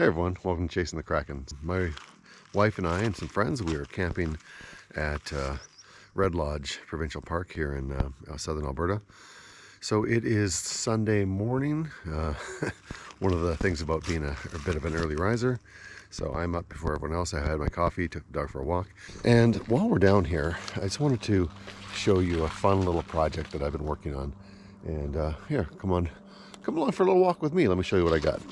Hey everyone, welcome to Chasing the Kraken. My wife and I and some friends, we are camping at Red Lodge Provincial Park here in southern Alberta. So it is Sunday morning. One of the things about being a bit of an early riser. So I'm up before everyone else. I had my coffee, took the dog for a walk. And while we're down here, I just wanted to show you a fun little project that I've been working on. And here, come along for a little walk with me. Let me show you what I got.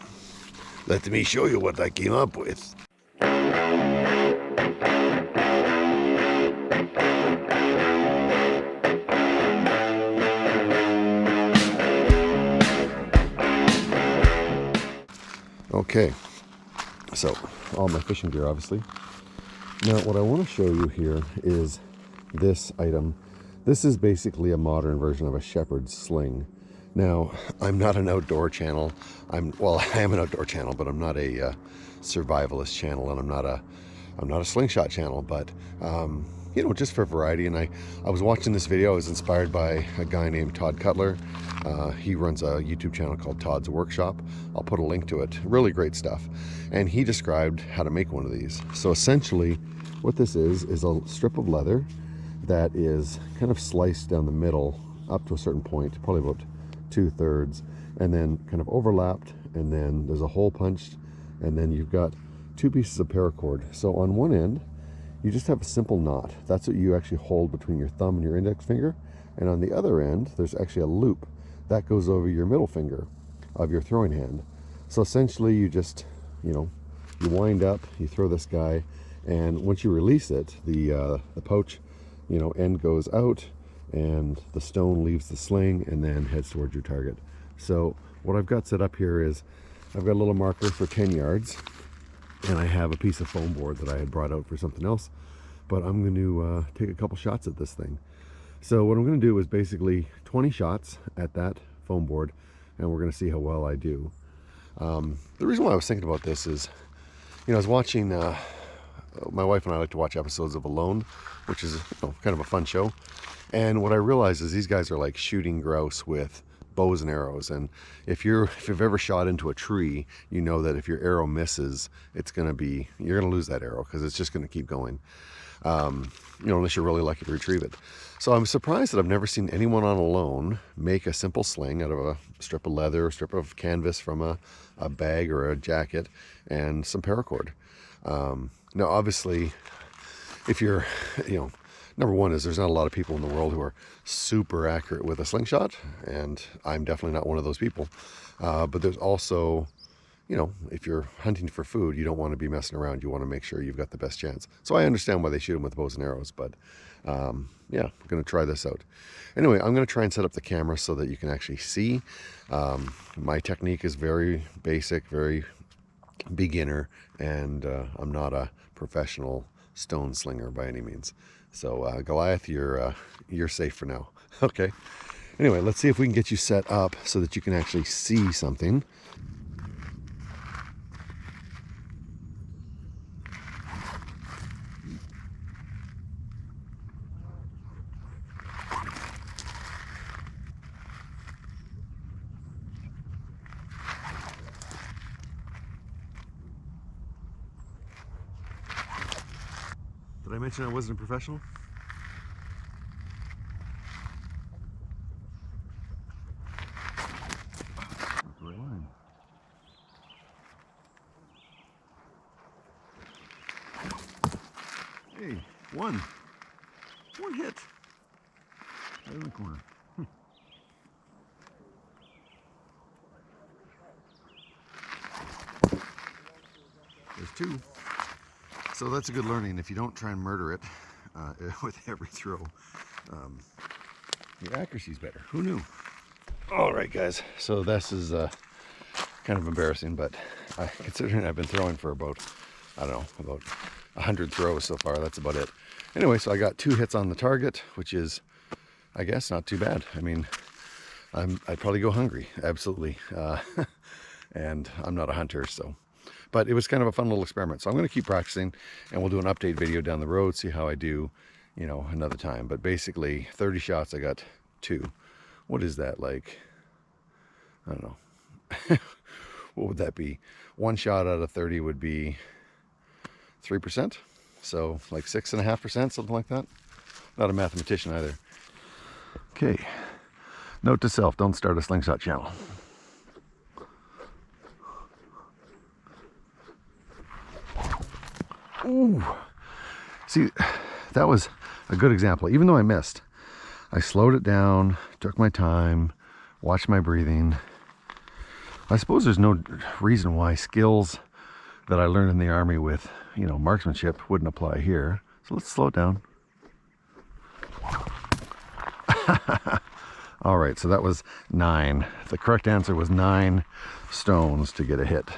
Let me show you what I came up with. Okay, so all my fishing gear, obviously. Now, what I want to show you here is this item. This is basically a modern version of a shepherd's sling. Now, I'm not an outdoor channel. I am an outdoor channel, but I'm not a survivalist channel, and I'm not a slingshot channel. But you know, just for variety. And I was watching this video. I was inspired by a guy named Todd Cutler. He runs a YouTube channel called Todd's Workshop. I'll put a link to it. Really great stuff. And he described how to make one of these. So essentially, what this is a strip of leather that is kind of sliced down the middle up to a certain point, probably about 2/3, and then kind of overlapped, and then there's a hole punched, and then you've got two pieces of paracord. So on one end, you just have a simple knot. That's what you actually hold between your thumb and your index finger. And on the other end, there's actually a loop that goes over your middle finger of your throwing hand. So essentially, you just, you wind up, you throw this guy, and once you release it, the pouch, end goes out, and the stone leaves the sling and then heads towards your target. So what I've got set up here is I've got a little marker for 10 yards, and I have a piece of foam board that I had brought out for something else, but I'm going to take a couple shots at this thing. So what I'm going to do is basically 20 shots at that foam board, and we're going to see how well I do. The reason why I was thinking about this is, I was watching, my wife and I like to watch episodes of Alone, which is kind of a fun show. And what I realized is these guys are like shooting grouse with bows and arrows. And if you've ever shot into a tree, you know that if your arrow misses, you're going to lose that arrow because it's just going to keep going. Unless you're really lucky to retrieve it. So I'm surprised that I've never seen anyone on Alone make a simple sling out of a strip of leather, a strip of canvas from a bag or a jacket, and some paracord. Now, obviously, if you're, number one is there's not a lot of people in the world who are super accurate with a slingshot, and I'm definitely not one of those people. But there's also, if you're hunting for food, you don't want to be messing around. You want to make sure you've got the best chance. So I understand why they shoot them with bows and arrows, but yeah, I'm going to try this out. Anyway, I'm going to try and set up the camera so that you can actually see. My technique is very basic, very beginner, and I'm not a professional stone slinger by any means. So Goliath, you're safe for now. Okay. Anyway, let's see if we can get you set up so that you can actually see something. Did I mention I wasn't a professional? Not the right line. Hey, one hit. Right in the corner. There's two. So that's a good learning. If you don't try and murder it with every throw, your accuracy's better. Who knew? All right, guys. So this is kind of embarrassing, but considering I've been throwing for about 100 throws so far, that's about it. Anyway, so I got 2 hits on the target, which is, I guess, not too bad. I mean, I'd probably go hungry, absolutely. And I'm not a hunter, so. But it was kind of a fun little experiment. So I'm going to keep practicing, and we'll do an update video down the road, see how I do, another time. But basically, 30 shots, I got 2. What is that, like? I don't know. What would that be? one shot out of 30 would be 3%. So like 6.5%, something like that. Not a mathematician either. Okay, note to self, don't start a slingshot channel. Ooh, see, that was a good example. Even though I missed, I slowed it down, took my time, watched my breathing. I suppose there's no reason why skills that I learned in the army with, you know, marksmanship wouldn't apply here. So let's slow it down. All right, so that was 9. The correct answer was 9 stones to get a hit.